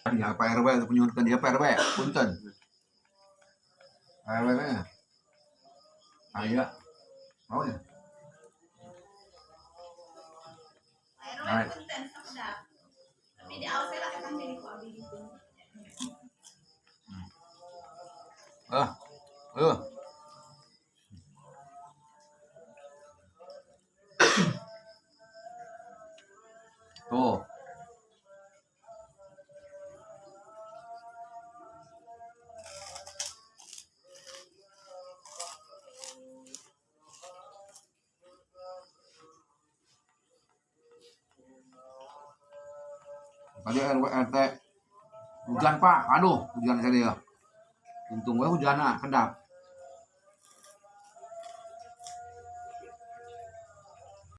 Ya Pak RW itu penyuruhkan dia Pak RW, punten. Pak RW nya. Ayo. Mau ya? Hai. Ayo. Tuh. Tadi RW RT hujan Pak, aduh hujan saya dia. Untung gue hujan kedap.